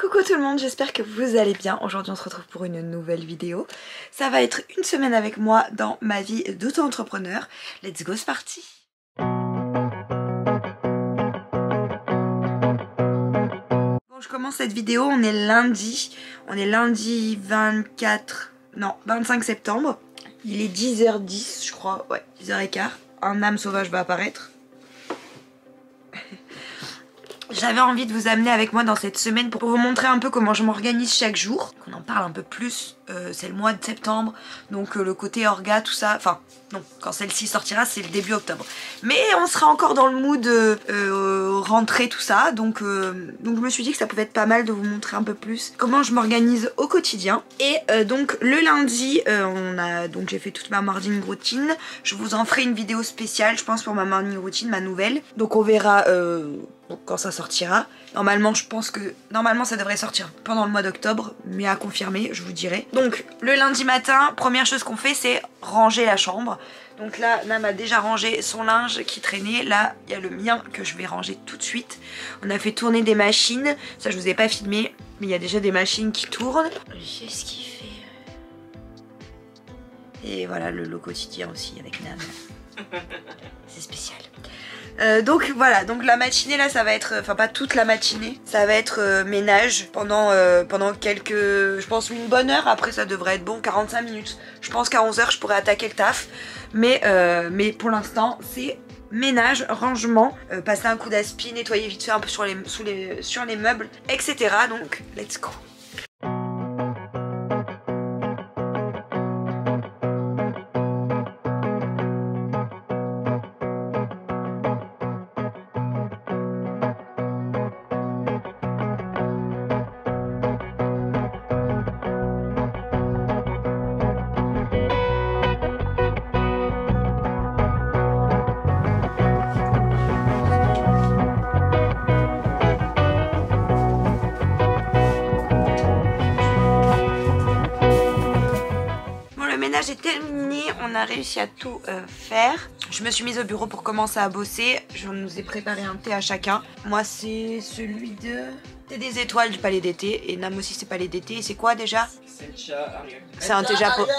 Coucou tout le monde, j'espère que vous allez bien. Aujourd'hui on se retrouve pour une nouvelle vidéo. Ça va être une semaine avec moi dans ma vie d'auto-entrepreneur. Let's go, c'est parti. Bon, je commence cette vidéo, on est lundi 25 septembre. Il est 10h10 je crois, ouais 10h15. Un âme sauvage va apparaître. J'avais envie de vous amener avec moi dans cette semaine pour vous montrer un peu comment je m'organise chaque jour. Qu'on en parle un peu plus, c'est le mois de septembre, donc le côté orga, tout ça, enfin non, quand celle-ci sortira c'est le début octobre. Mais on sera encore dans le mood rentrée, tout ça, donc je me suis dit que ça pouvait être pas mal de vous montrer un peu plus comment je m'organise au quotidien. Et donc le lundi, donc j'ai fait toute ma morning routine. Je vous en ferai une vidéo spéciale, je pense, pour ma morning routine, ma nouvelle. Donc on verra quand ça sortira. Normalement je pense que ça devrait sortir pendant le mois d'octobre, mais à confirmer, je vous dirai. Donc le lundi matin, première chose qu'on fait c'est ranger la chambre. Donc là, Nam a déjà rangé son linge qui traînait. Là, il y a le mien que je vais ranger tout de suite. On a fait tourner des machines. Ça, je vous ai pas filmé, mais il y a déjà des machines qui tournent. Qu'est-ce qu'il fait? Et voilà, le quotidien aussi avec Nam. C'est spécial. Donc voilà, donc la matinée là ça va être, enfin pas toute la matinée, ça va être ménage pendant quelques, je pense une bonne heure. Après ça devrait être bon, 45 minutes. Je pense qu'à 11h je pourrais attaquer le taf, mais pour l'instant c'est ménage, rangement, passer un coup d'aspi, nettoyer vite fait un peu sur les meubles, etc. Donc let's go. J'ai terminé, on a réussi à tout faire. Je me suis mise au bureau pour commencer à bosser. Je nous ai préparé un thé à chacun. Moi c'est celui de thé des étoiles du Palais d'été. Et Nam aussi c'est Palais d'été. Et c'est quoi déjà? C'est un thé japonais.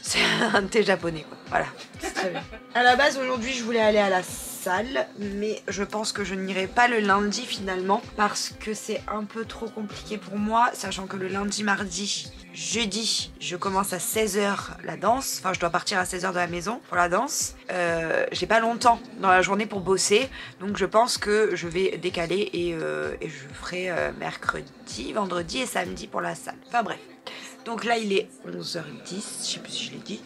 C'est un thé japonais quoi. Voilà, c'est très bien. À la base aujourd'hui je voulais aller à la salle, mais je pense que je n'irai pas le lundi finalement parce que c'est un peu trop compliqué pour moi, sachant que le lundi, mardi, jeudi, je commence à 16h la danse. Enfin, je dois partir à 16h de la maison pour la danse. J'ai pas longtemps dans la journée pour bosser, donc je pense que je vais décaler et je ferai mercredi, vendredi et samedi pour la salle. Enfin bref. Donc là, il est 11h10, je sais plus si je l'ai dit.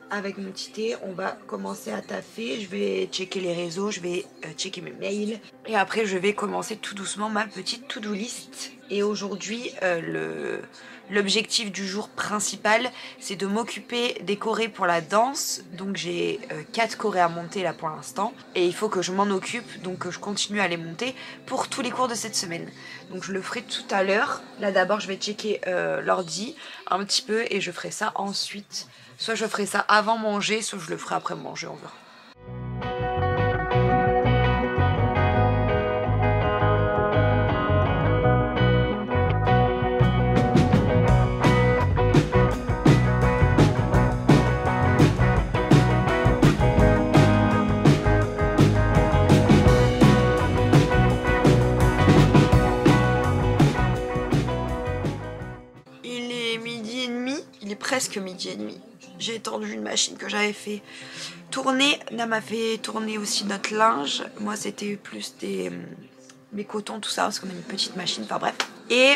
Avec mon petit thé, on va commencer à taffer. Je vais checker les réseaux, je vais checker mes mails. Et après, je vais commencer tout doucement ma petite to-do list. Et aujourd'hui, l'objectif du jour principal, c'est de m'occuper des chorés pour la danse. Donc j'ai 4 chorés à monter là pour l'instant. Et il faut que je m'en occupe, donc que je continue à les monter pour tous les cours de cette semaine. Donc je le ferai tout à l'heure. Là d'abord, je vais checker l'ordi un petit peu et je ferai ça ensuite. Soit je ferai ça avant manger, soit je le ferai après manger, on verra. Il est midi et demi, il est presque midi et demi. J'ai étendu une machine que j'avais fait tourner. Nam a fait tourner aussi notre linge. Moi c'était plus mes cotons, tout ça, parce qu'on a une petite machine, enfin bref. Et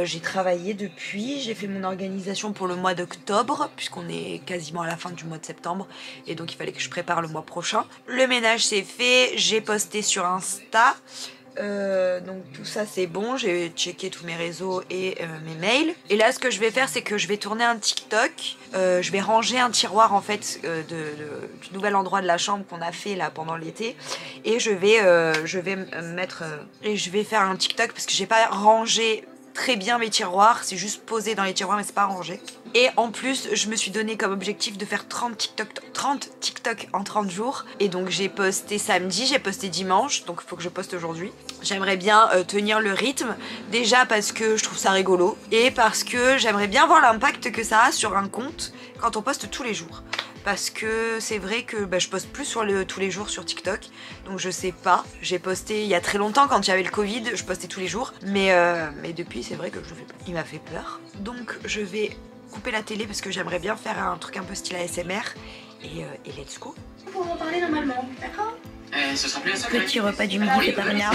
j'ai travaillé depuis, j'ai fait mon organisation pour le mois d'octobre, puisqu'on est quasiment à la fin du mois de septembre. Et donc il fallait que je prépare le mois prochain. Le ménage c'est fait, j'ai posté sur Insta. Donc tout ça c'est bon, j'ai checké tous mes réseaux et mes mails. Et là ce que je vais faire c'est que je vais tourner un TikTok. Je vais ranger un tiroir en fait du nouvel endroit de la chambre qu'on a fait là pendant l'été. Et je vais faire un TikTok parce que j'ai pas rangé très bien mes tiroirs. C'est juste posé dans les tiroirs mais c'est pas rangé. Et en plus je me suis donné comme objectif de faire 30 TikTok en 30 jours. Et donc j'ai posté samedi, j'ai posté dimanche, donc il faut que je poste aujourd'hui. J'aimerais bien tenir le rythme, déjà parce que je trouve ça rigolo et parce que j'aimerais bien voir l'impact que ça a sur un compte quand on poste tous les jours. Parce que c'est vrai que je poste plus tous les jours sur TikTok, donc je sais pas. J'ai posté il y a très longtemps quand il y avait le Covid, je postais tous les jours, mais depuis c'est vrai que je le fais pas. Il m'a fait peur, donc je vais couper la télé parce que j'aimerais bien faire un truc un peu style ASMR et let's go. Pour en parler normalement, d'accord? Petit repas du midi fait par Nard.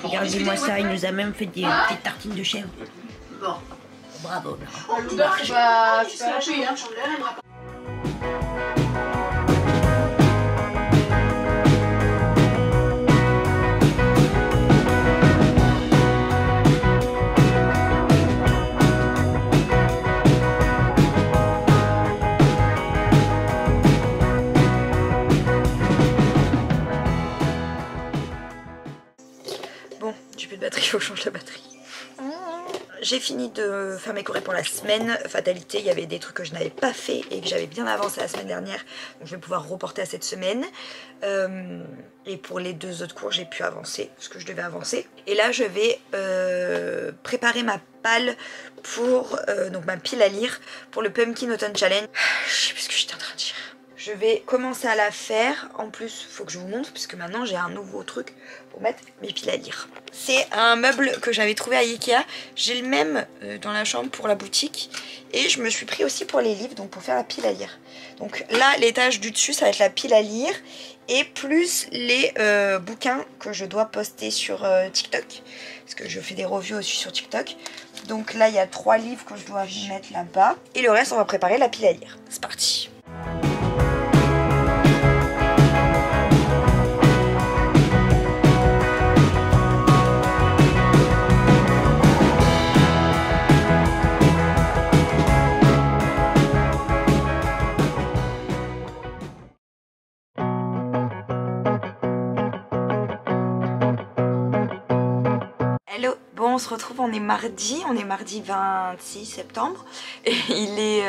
Regardez-moi ça, il nous a même fait des petites tartines de chèvre. Bon. Bravo. L'odeur, tu peux lâcher, hein, Chandler aimera pas. Bon, j'ai plus de batterie, il faut que je change la batterie. J'ai fini de faire mes courriers pour la semaine. Fatalité, il y avait des trucs que je n'avais pas fait et que j'avais bien avancé la semaine dernière. Donc je vais pouvoir reporter à cette semaine. Et pour les 2 autres cours, j'ai pu avancer ce que je devais avancer. Et là, je vais préparer ma palle pour donc ma pile à lire pour le Pumpkin Autumn Challenge. Je sais plus ce que j'étais en train de dire. Je vais commencer à la faire. En plus, il faut que je vous montre puisque maintenant j'ai un nouveau truc pour mettre mes piles à lire. C'est un meuble que j'avais trouvé à Ikea. J'ai le même dans la chambre pour la boutique. Et je me suis pris aussi pour les livres, donc pour faire la pile à lire. Donc là, l'étage du dessus, ça va être la pile à lire. Et plus les bouquins que je dois poster sur TikTok. Parce que je fais des reviews aussi sur TikTok. Donc là, il y a 3 livres que je dois mettre là-bas. Et le reste, on va préparer la pile à lire. C'est parti. Hello, bon on se retrouve, on est mardi 26 septembre et il est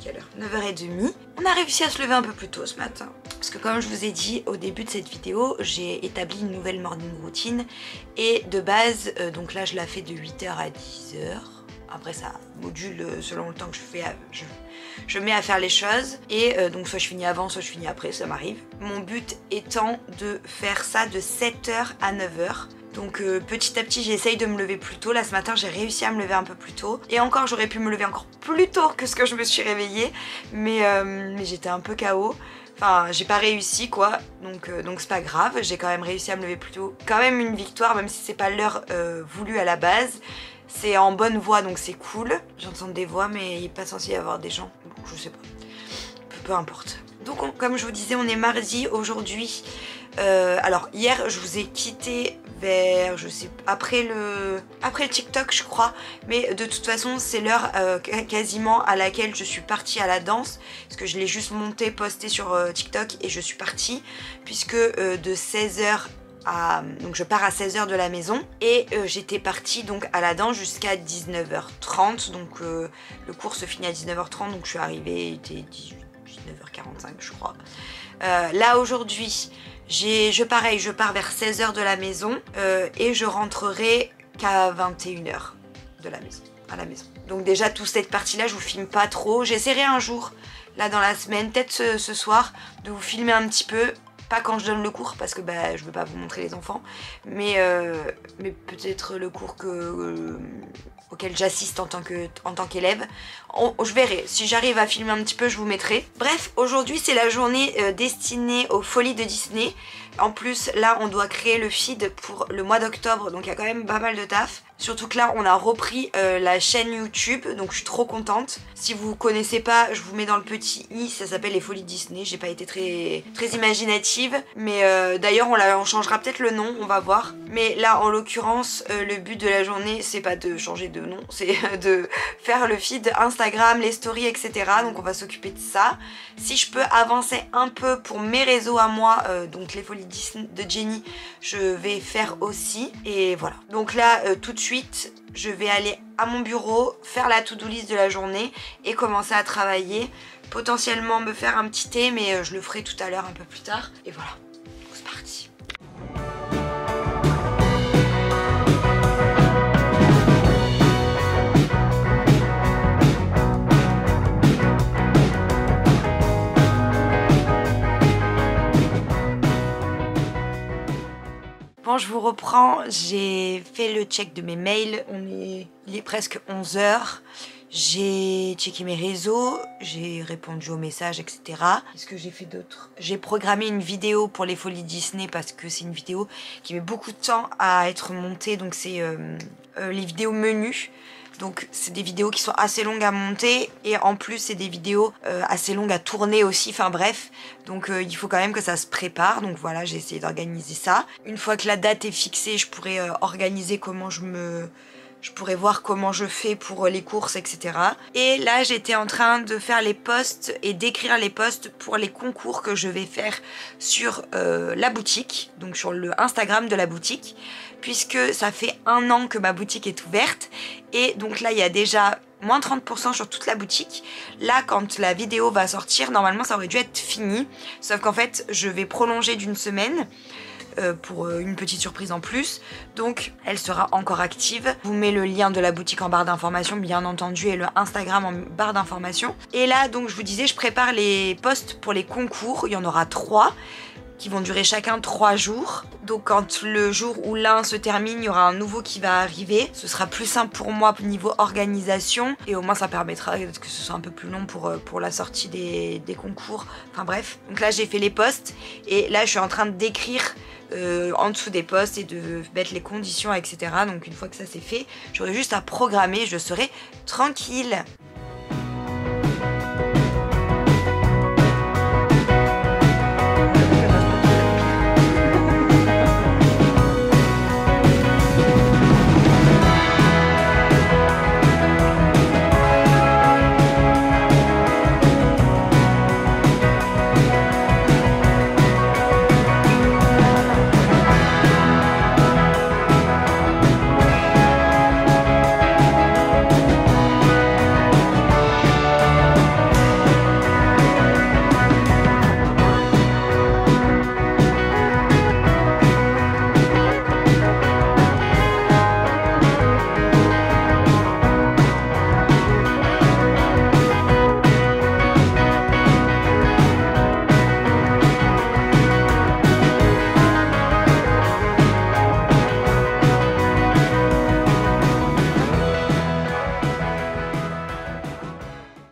quelle heure? 9h30. On a réussi à se lever un peu plus tôt ce matin parce que comme je vous ai dit au début de cette vidéo, j'ai établi une nouvelle morning routine et de base, donc là je la fais de 8h à 10h. Après ça module selon le temps que je mets à faire les choses et donc soit je finis avant soit je finis après, ça m'arrive. Mon but étant de faire ça de 7h à 9h. Donc petit à petit j'essaye de me lever plus tôt. Là ce matin j'ai réussi à me lever un peu plus tôt. Et encore j'aurais pu me lever encore plus tôt que ce que je me suis réveillée. Mais j'étais un peu KO. Enfin j'ai pas réussi quoi. Donc c'est pas grave. J'ai quand même réussi à me lever plus tôt. Quand même une victoire même si c'est pas l'heure voulue à la base. C'est en bonne voie donc c'est cool. J'entends des voix mais il n'est pas censé y avoir des gens. Bon, je sais pas. Peu importe. Donc comme je vous disais on est mardi aujourd'hui. Alors hier je vous ai quitté vers je sais après le TikTok je crois, mais de toute façon c'est l'heure quasiment à laquelle je suis partie à la danse parce que je l'ai juste monté, posté sur TikTok et je suis partie puisque de 16h donc je pars à 16h de la maison et j'étais partie donc à la danse jusqu'à 19h30 donc le cours se finit à 19h30 donc je suis arrivée, il était 19h45 je crois. Là aujourd'hui je pars vers 16h de la maison et je rentrerai qu'à 21h à la maison. Donc déjà toute cette partie là je vous filme pas trop, j'essaierai un jour là dans la semaine, peut-être ce soir, de vous filmer un petit peu. Pas quand je donne le cours parce que je veux pas vous montrer les enfants, mais peut-être le cours auquel j'assiste en tant qu'élève. Je verrai, si j'arrive à filmer un petit peu je vous mettrai. Bref, aujourd'hui c'est la journée destinée aux folies de Disney. En plus là on doit créer le feed pour le mois d'octobre donc il y a quand même pas mal de taf. Surtout que là on a repris la chaîne YouTube donc je suis trop contente. Si vous connaissez pas je vous mets dans le petit i, ça s'appelle les folies de Disney. J'ai pas été très imaginative mais d'ailleurs on changera peut-être le nom, on va voir. Mais là en l'occurrence le but de la journée c'est pas de changer de nom, c'est de faire le feed Instagram, les stories etc. Donc on va s'occuper de ça. Si je peux avancer un peu pour mes réseaux à moi, donc les folies de Jenny, je vais faire aussi. Et voilà. Donc là tout de suite je vais aller à mon bureau, faire la to-do list de la journée et commencer à travailler. Potentiellement me faire un petit thé, mais je le ferai tout à l'heure un peu plus tard. Et voilà, c'est parti. Bon, je vous reprends, j'ai fait le check de mes mails, il est presque 11 h. J'ai checké mes réseaux, j'ai répondu aux messages, etc. Qu'est-ce que j'ai fait d'autre? J'ai programmé une vidéo pour les Folies Disney parce que c'est une vidéo qui met beaucoup de temps à être montée, donc c'est les vidéos menus. Donc c'est des vidéos qui sont assez longues à monter et en plus c'est des vidéos assez longues à tourner aussi, enfin bref. Donc il faut quand même que ça se prépare, donc voilà, j'ai essayé d'organiser ça. Une fois que la date est fixée, je pourrais organiser comment je pourrais voir comment je fais pour les courses, etc. Et là, j'étais en train de faire les posts et d'écrire les posts pour les concours que je vais faire sur la boutique, donc sur le Instagram de la boutique, puisque ça fait 1 an que ma boutique est ouverte. Et donc là, il y a déjà moins 30% sur toute la boutique. Là, quand la vidéo va sortir, normalement, ça aurait dû être fini. Sauf qu'en fait, je vais prolonger d'1 semaine. Pour une petite surprise en plus, donc elle sera encore active. Je vous mets le lien de la boutique en barre d'information bien entendu et le Instagram en barre d'information. Et là donc je vous disais, je prépare les posts pour les concours, il y en aura 3 qui vont durer chacun 3 jours. Donc quand le jour où l'un se termine, il y aura un nouveau qui va arriver. Ce sera plus simple pour moi niveau organisation et au moins ça permettra que ce soit un peu plus long pour la sortie des concours. Enfin bref, donc là j'ai fait les posts et là je suis en train d'écrire en dessous des posts et de mettre les conditions, etc. Donc une fois que ça c'est fait, j'aurai juste à programmer, je serai tranquille.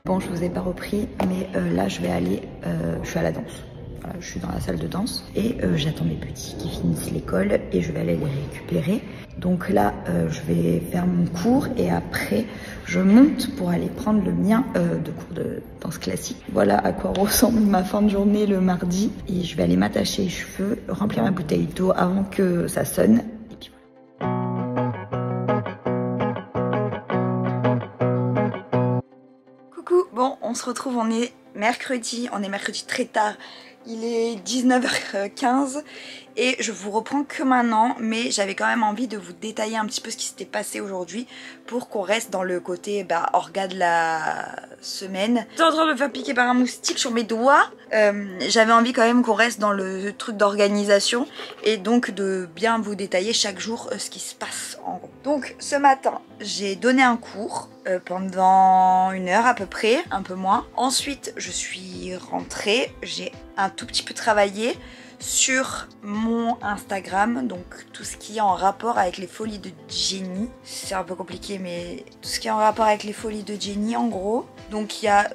Bon, je vous ai pas repris, mais là je vais aller, je suis à la danse. Voilà, je suis dans la salle de danse et j'attends mes petits qui finissent l'école et je vais aller les récupérer. Donc là, je vais faire mon cours et après je monte pour aller prendre le mien de cours de danse classique. Voilà à quoi ressemble ma fin de journée le mardi et je vais aller m'attacher les cheveux, remplir ma bouteille d'eau avant que ça sonne. Et puis voilà. Coucou, bon on se retrouve, on est mercredi très tard, il est 19h15 et je vous reprends que maintenant, mais j'avais quand même envie de vous détailler un petit peu ce qui s'était passé aujourd'hui pour qu'on reste dans le côté orga de la semaine. J'étais en train de me faire piquer par un moustique sur mes doigts, j'avais envie quand même qu'on reste dans le truc d'organisation et donc de bien vous détailler chaque jour ce qui se passe en gros. Donc ce matin j'ai donné un cours pendant 1 heure à peu près, un peu moins. Ensuite je suis rentrée, j'ai un tout petit peu travaillé sur mon Instagram, donc tout ce qui est en rapport avec les folies de Jenny. C'est un peu compliqué mais tout ce qui est en rapport avec les folies de Jenny en gros. Donc il y a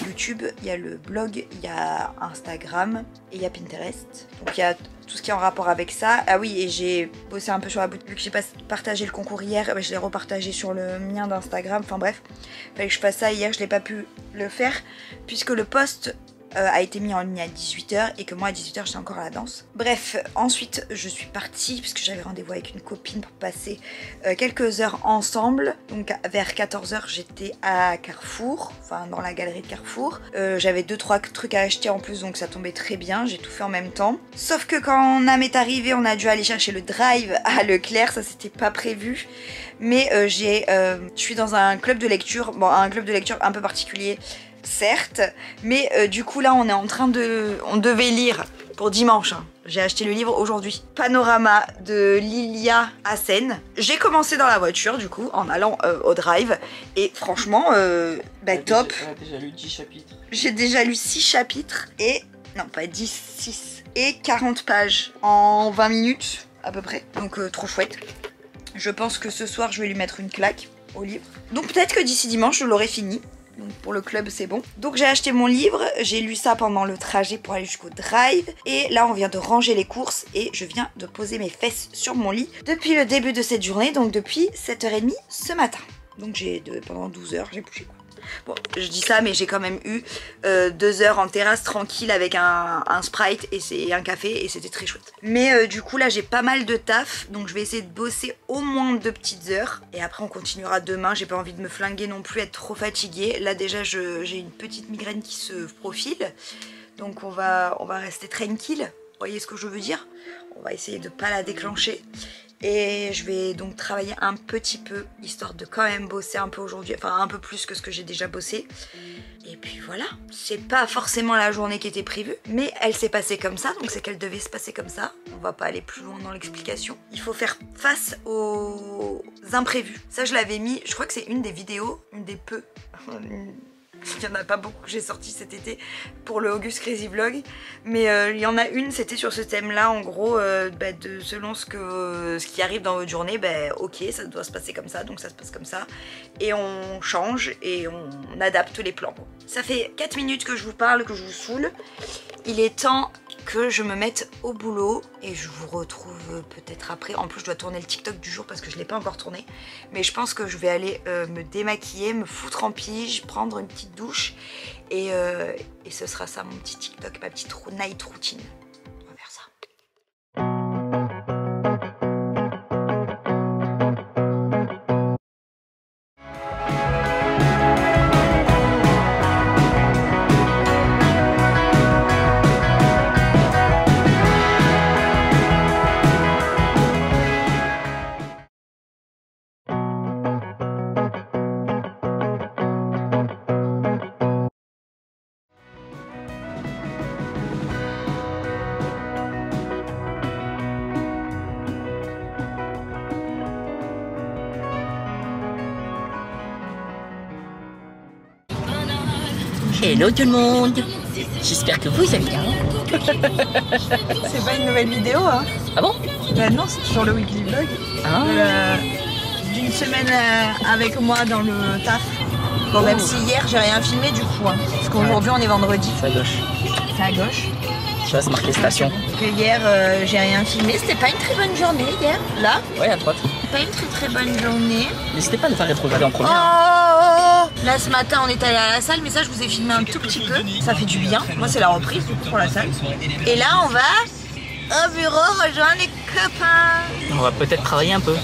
YouTube, il y a le blog, il y a Instagram et il y a Pinterest. Donc il y a tout ce qui est en rapport avec ça. Ah oui, et j'ai bossé un peu sur la boutique. Vu que j'ai pas partagé le concours hier, je l'ai repartagé sur le mien d'Instagram. Enfin bref, fallait que je fasse ça hier, je l'ai pas pu le faire puisque le post a été mis en ligne à 18 h et que moi à 18 h j'étais encore à la danse. Bref, ensuite je suis partie puisque j'avais rendez-vous avec une copine pour passer quelques heures ensemble. Donc vers 14 h j'étais à Carrefour, enfin dans la galerie de Carrefour. J'avais 2-3 trucs à acheter en plus, donc ça tombait très bien, j'ai tout fait en même temps. Sauf que quand Nam est arrivé, on a dû aller chercher le drive à Leclerc, ça c'était pas prévu. Mais je suis dans un club de lecture, bon un club de lecture un peu particulier certes, mais du coup là on devait lire pour dimanche, hein. J'ai acheté le livre aujourd'hui, Panorama de Lilia Hassen. J'ai commencé dans la voiture du coup en allant au drive et franchement top. J'ai déjà lu 10 chapitres. J'ai déjà lu 6 chapitres et non pas 10, 6 et 40 pages en 20 minutes à peu près, donc trop chouette. Je pense que ce soir je vais lui mettre une claque au livre. Donc peut-être que d'ici dimanche je l'aurai fini. Donc pour le club c'est bon. Donc j'ai acheté mon livre, j'ai lu ça pendant le trajet pour aller jusqu'au drive. Et là on vient de ranger les courses et je viens de poser mes fesses sur mon lit depuis le début de cette journée, donc depuis 7 h 30 ce matin. Donc pendant 12 heures j'ai bougé quoi. Bon, je dis ça, mais j'ai quand même eu 2 heures en terrasse tranquille avec un Sprite et un café et c'était très chouette. Mais du coup là j'ai pas mal de taf, donc je vais essayer de bosser au moins 2 petites heures. Et après on continuera demain, j'ai pas envie de me flinguer non plus, être trop fatiguée. Là déjà j'ai une petite migraine qui se profile, donc on va rester tranquille, vous voyez ce que je veux dire? On va essayer de pas la déclencher. Et je vais donc travailler un petit peu, histoire de quand même bosser un peu aujourd'hui, enfin un peu plus que ce que j'ai déjà bossé. Et puis voilà, c'est pas forcément la journée qui était prévue, mais elle s'est passée comme ça, donc c'est qu'elle devait se passer comme ça. On va pas aller plus loin dans l'explication. Il faut faire face aux imprévus. Ça je l'avais mis, je crois que c'est une des vidéos, une des peu... Il n'y en a pas beaucoup que j'ai sorti cet été pour le August Crazy Vlog, mais il y en a une, c'était sur ce thème là en gros, selon ce qui arrive dans votre journée, ok ça doit se passer comme ça, donc ça se passe comme ça et on change et on adapte les plans. Ça fait 4 minutes que je vous parle, que je vous saoule, il est temps que je me mette au boulot et je vous retrouve peut-être après. En plus je dois tourner le TikTok du jour parce que je ne l'ai pas encore tourné, mais je pense que je vais aller me démaquiller, me foutre en pige, prendre une petite douche et ce sera ça mon petit TikTok, ma petite night routine. On va faire ça. Hello tout le monde, j'espère que vous allez bien. C'est pas une nouvelle vidéo hein? Ah bon? Bah non, c'est toujours le weekly vlog d'une semaine avec moi dans le taf. Bon, même si hier j'ai rien filmé du coup hein, parce qu'aujourd'hui on est vendredi. C'est à gauche. C'est à gauche. Je vais marquer station. Que hier j'ai rien filmé, c'était pas une très bonne journée hier. Là? Ouais, à droite. Pas une très bonne journée. N'hésitez pas à nous faire rétrograder en premier. Là ce matin on est allé à la salle, mais ça je vous ai filmé un tout petit peu. Ça fait du bien. Moi c'est la reprise du coup pour la salle. Et là on va au bureau rejoindre les copains. On va peut-être travailler un peu.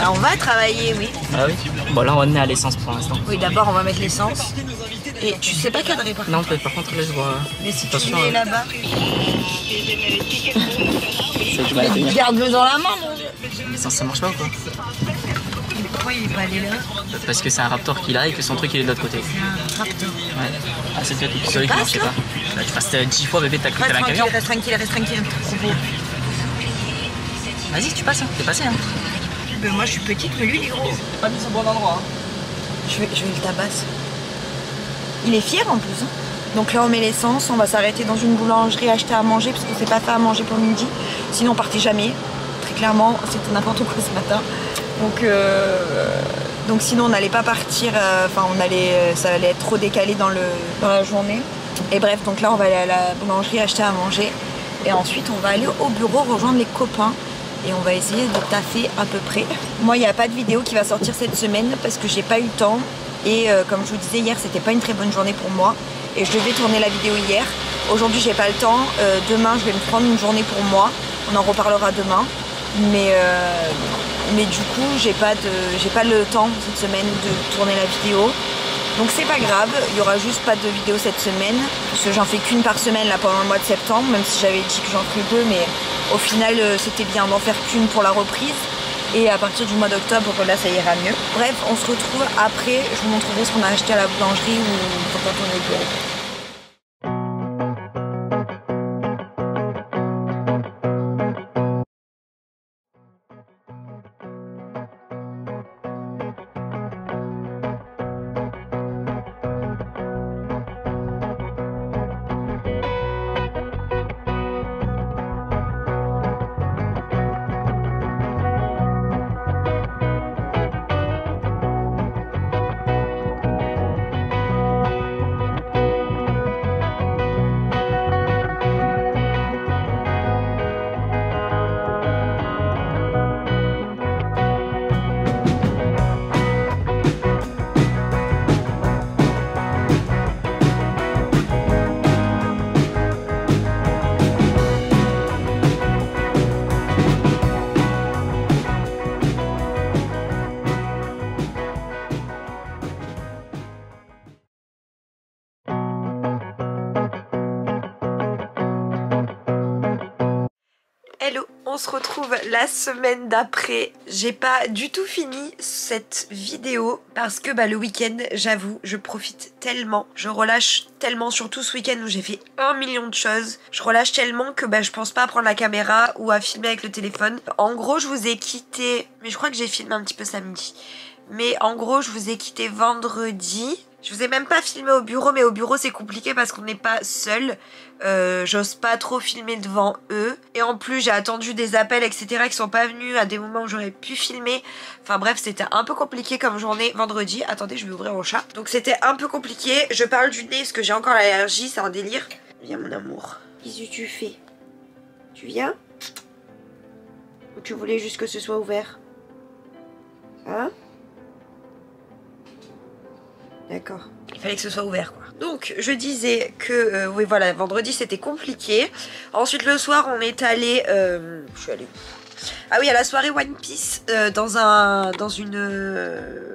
On va travailler, oui. Ah oui. Bon là on est à l'essence pour l'instant. Oui, d'abord on va mettre l'essence. Et tu sais pas cadrer par contre. Non, par contre laisse voir. Mais si tu es là-bas. Garde-le dans la main mon dieu. L'essence ça marche pas ou quoi? Pourquoi il est pas allé là? Parce que c'est un Raptor qui l'a et que son truc il est de l'autre côté. C'est un Raptor. Ouais. Ah c'est peut-être l'épisode qui marchait pas. Là tu passes 10 fois bébé, t'as cru que t'avais un camion. Reste tranquille, trop beau. Vas-y tu passes, hein. T'es passé hein. Mais moi je suis petite, mais lui il est gros. Pas mis au bon endroit hein. Je vais le tabasser. Il est fier en plus hein. Donc là on met l'essence, on va s'arrêter dans une boulangerie acheter à manger parce qu'on s'est pas fait à manger pour midi. Sinon on partait jamais. Très clairement c'était n'importe quoi ce matin. Donc sinon on n'allait pas partir, ça allait être trop décalé dans la journée. Et bref, donc là on va aller à la boulangerie acheter à manger. Et ensuite on va aller au bureau rejoindre les copains. Et on va essayer de taffer à peu près. Moi il n'y a pas de vidéo qui va sortir cette semaine parce que j'ai pas eu le temps. Et comme je vous disais hier, c'était pas une très bonne journée pour moi. et je devais tourner la vidéo hier. Aujourd'hui j'ai pas le temps, demain je vais me prendre une journée pour moi, on en reparlera demain. Mais du coup j'ai pas le temps cette semaine de tourner la vidéo. Donc c'est pas grave, il y aura juste pas de vidéo cette semaine. Parce que j'en fais qu'une par semaine là pendant le mois de septembre, même si j'avais dit que j'en ferais 2, mais au final c'était bien d'en faire qu'une pour la reprise. Et à partir du mois d'octobre, là ça ira mieux. Bref, on se retrouve après, je vous montrerai ce qu'on a acheté à la boulangerie ou quand on est au bureau. Hello, on se retrouve la semaine d'après. J'ai pas du tout fini cette vidéo parce que le week-end, j'avoue, je profite tellement. Je relâche tellement, surtout ce week-end où j'ai fait 1 million de choses. Je relâche tellement que je pense pas à prendre la caméra ou à filmer avec le téléphone. En gros, je vous ai quitté, mais je crois que j'ai filmé un petit peu samedi. Mais en gros, je vous ai quitté vendredi. Je vous ai même pas filmé au bureau, mais au bureau c'est compliqué parce qu'on n'est pas seul. J'ose pas trop filmer devant eux. Et en plus j'ai attendu des appels etc qui sont pas venus à des moments où j'aurais pu filmer. Enfin bref, c'était un peu compliqué comme journée vendredi. Attendez, je vais ouvrir mon chat. Donc c'était un peu compliqué. Je parle du nez parce que j'ai encore l'allergie, c'est un délire. Viens mon amour. Qu'est-ce que tu fais? Tu viens? Ou tu voulais juste que ce soit ouvert? Hein? D'accord. Il fallait que ce soit ouvert quoi. Donc je disais que oui voilà, vendredi c'était compliqué. Ensuite le soir on est allé je suis allée ah oui, à la soirée One Piece dans une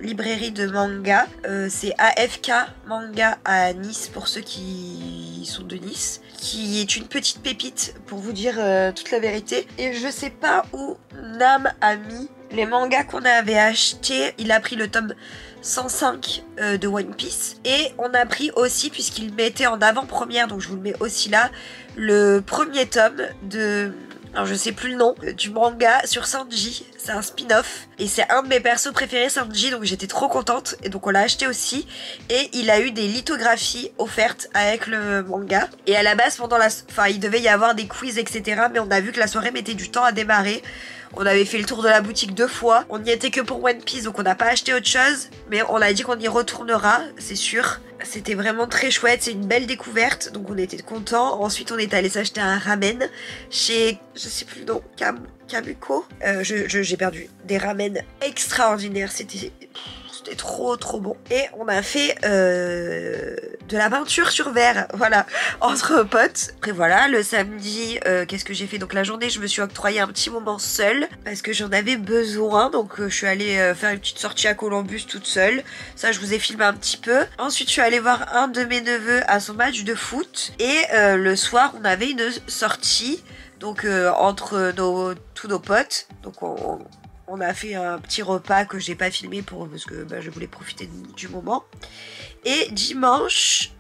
librairie de manga. C'est AFK Manga à Nice pour ceux qui sont de Nice, qui est une petite pépite pour vous dire toute la vérité. Et je sais pas où Nam a mis les mangas qu'on avait achetés. Il a pris le tome 105 de One Piece. Et on a pris aussi, puisqu'il mettait en avant-première, donc je vous le mets aussi là, le premier tome de... Alors je sais plus le nom, du manga sur Sanji. C'est un spin-off. Et c'est un de mes persos préférés, Sanji, donc j'étais trop contente. Et donc on l'a acheté aussi. Et il a eu des lithographies offertes avec le manga. Et à la base, pendant la... Enfin, il devait y avoir des quiz, etc. Mais on a vu que la soirée mettait du temps à démarrer. On avait fait le tour de la boutique 2 fois. On n'y était que pour One Piece, donc on n'a pas acheté autre chose. Mais on a dit qu'on y retournera, c'est sûr. C'était vraiment très chouette, c'est une belle découverte. Donc on était contents. Ensuite on est allé s'acheter un ramen chez, je sais plus le nom, Kabuko. J'ai perdu. Des ramen extraordinaires, c'était trop bon. Et on a fait de la peinture sur verre, voilà, entre potes. Après voilà, le samedi, qu'est-ce que j'ai fait? Donc la journée, je me suis octroyé un petit moment seule parce que j'en avais besoin. Donc je suis allée faire une petite sortie à Columbus toute seule. Ça, je vous ai filmé un petit peu. Ensuite, je suis allée voir un de mes neveux à son match de foot. Et le soir, on avait une sortie, donc entre tous nos potes. Donc on a fait un petit repas que j'ai pas filmé parce que je voulais profiter du moment. Et dimanche,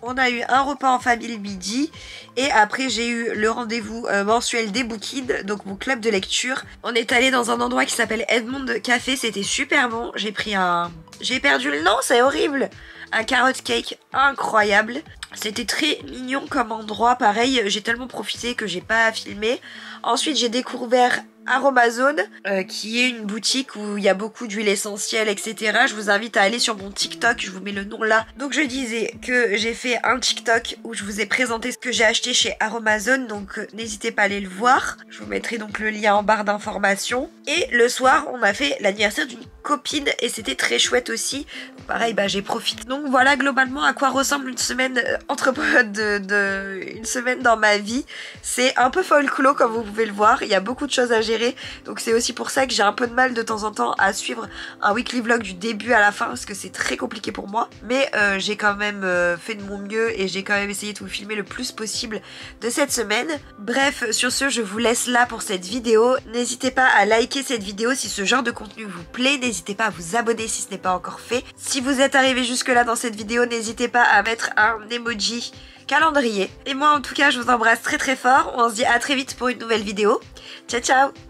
on a eu un repas en famille le midi. Et après, j'ai eu le rendez-vous mensuel des Bookines, donc mon club de lecture. On est allé dans un endroit qui s'appelle Edmond Café. C'était super bon. J'ai perdu le nom, c'est horrible. Un carrot cake incroyable. C'était très mignon comme endroit. Pareil, j'ai tellement profité que j'ai pas filmé. Ensuite, j'ai découvert Aromazone, qui est une boutique où il y a beaucoup d'huiles essentielles, etc. Je vous invite à aller sur mon TikTok, je vous mets le nom là. Donc je disais que j'ai fait un TikTok où je vous ai présenté ce que j'ai acheté chez Aromazone, donc n'hésitez pas à aller le voir. Je vous mettrai donc le lien en barre d'informations. Et le soir, on a fait l'anniversaire d'une copine et c'était très chouette aussi. Pareil, bah j'ai profité. Donc voilà globalement à quoi ressemble une semaine entre potes une semaine dans ma vie. C'est un peu folklore comme vous pouvez le voir. Il y a beaucoup de choses à gérer. Donc c'est aussi pour ça que j'ai un peu de mal de temps en temps à suivre un weekly vlog du début à la fin parce que c'est très compliqué pour moi. Mais j'ai quand même fait de mon mieux et j'ai quand même essayé de vous filmer le plus possible de cette semaine. Bref, sur ce, je vous laisse là pour cette vidéo. N'hésitez pas à liker cette vidéo si ce genre de contenu vous plaît. N'hésitez pas à vous abonner si ce n'est pas encore fait. Si vous êtes arrivé jusque là dans cette vidéo, n'hésitez pas à mettre un emoji calendrier. Et moi en tout cas, je vous embrasse très très fort. On se dit à très vite pour une nouvelle vidéo. Ciao ciao!